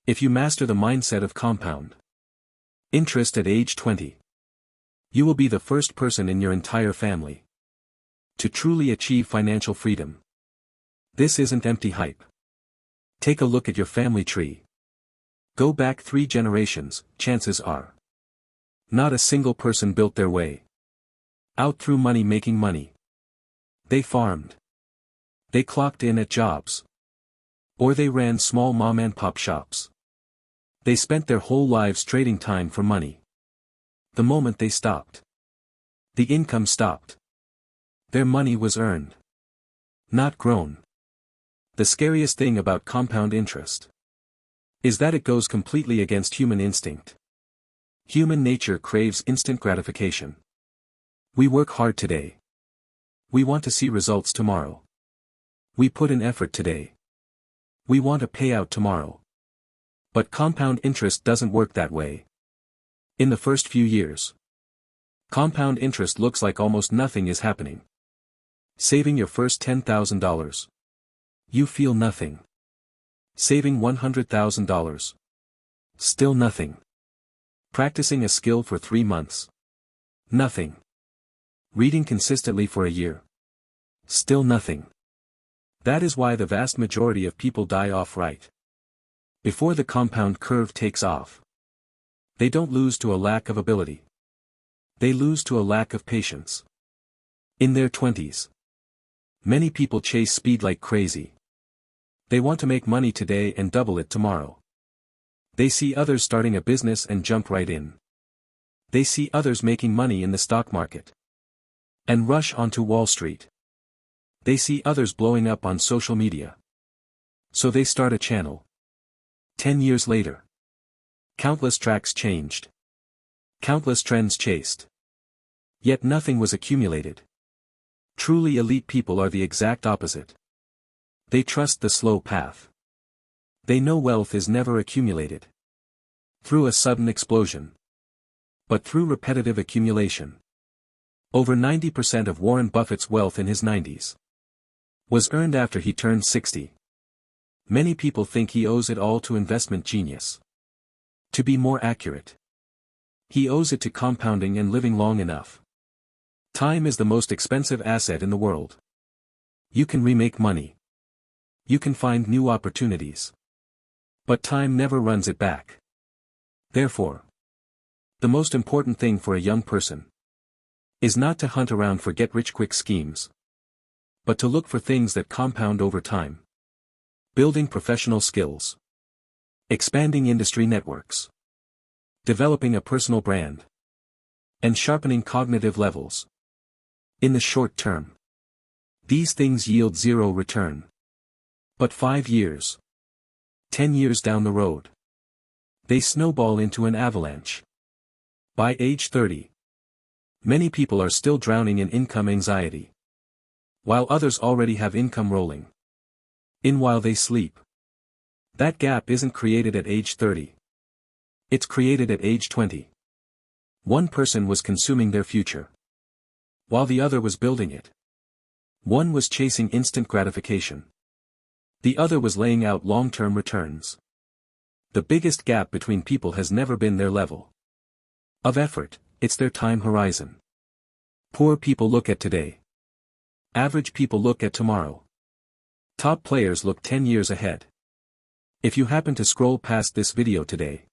If you master the mindset of compound interest at age 20, you will be the first person in your entire family to truly achieve financial freedom. This isn't empty hype. Take a look at your family tree. Go back 3 generations, chances are not a single person built their way out through money making money. They farmed. They clocked in at jobs. Or they ran small mom-and-pop shops. They spent their whole lives trading time for money. The moment they stopped, the income stopped. Their money was earned, not grown. The scariest thing about compound interest is that it goes completely against human instinct. Human nature craves instant gratification. We work hard today. We want to see results tomorrow. We put in effort today. We want a payout tomorrow. But compound interest doesn't work that way. In the first few years, compound interest looks like almost nothing is happening. Saving your first $10,000. You feel nothing. Saving $100,000. Still nothing. Practicing a skill for 3 months. Nothing. Reading consistently for a year. Still nothing. That is why the vast majority of people die off right before the compound curve takes off. They don't lose to a lack of ability. They lose to a lack of patience. In their 20s, many people chase speed like crazy. They want to make money today and double it tomorrow. They see others starting a business and jump right in. They see others making money in the stock market and rush onto Wall Street. They see others blowing up on social media. So they start a channel. 10 years later, countless tracks changed. Countless trends chased. Yet nothing was accumulated. Truly elite people are the exact opposite. They trust the slow path. They know wealth is never accumulated through a sudden explosion, but through repetitive accumulation. Over 90% of Warren Buffett's wealth in his 90s was earned after he turned 60. Many people think he owes it all to investment genius. To be more accurate, he owes it to compounding and living long enough. Time is the most expensive asset in the world. You can remake money. You can find new opportunities. But time never runs it back. Therefore, the most important thing for a young person is not to hunt around for get-rich-quick schemes, but to look for things that compound over time. Building professional skills. Expanding industry networks. Developing a personal brand. And sharpening cognitive levels. In the short term, these things yield zero return. But 5 years, 10 years down the road, they snowball into an avalanche. By age 30, many people are still drowning in income anxiety, while others already have income rolling in while they sleep. That gap isn't created at age 30. It's created at age 20. One person was consuming their future, while the other was building it. One was chasing instant gratification. The other was laying out long-term returns. The biggest gap between people has never been their level of effort, it's their time horizon. Poor people look at today. Average people look at tomorrow. Top players look 10 years ahead. If you happen to scroll past this video today,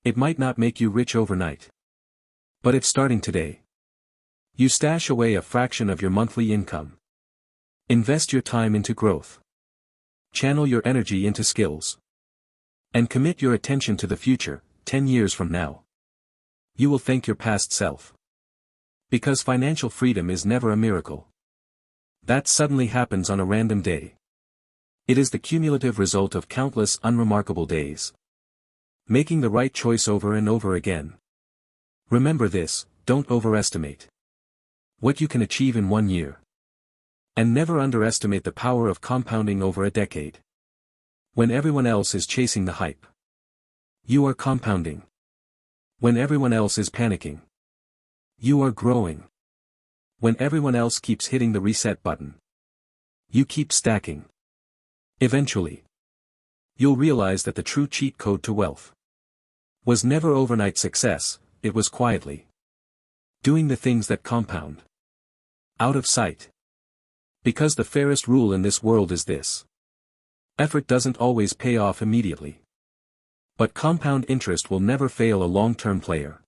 it might not make you rich overnight. But it's starting today. You stash away a fraction of your monthly income. Invest your time into growth. Channel your energy into skills. And commit your attention to the future, 10 years from now. You will thank your past self. Because financial freedom is never a miracle that suddenly happens on a random day. It is the cumulative result of countless unremarkable days, making the right choice over and over again. Remember this, don't overestimate what you can achieve in 1 year. And never underestimate the power of compounding over a decade. When everyone else is chasing the hype, you are compounding. When everyone else is panicking, you are growing. When everyone else keeps hitting the reset button, you keep stacking. Eventually, You'll realize that the true cheat code to wealth was never overnight success, it was quietly doing the things that compound out of sight. Because the fairest rule in this world is this: effort doesn't always pay off immediately. But compound interest will never fail a long-term player.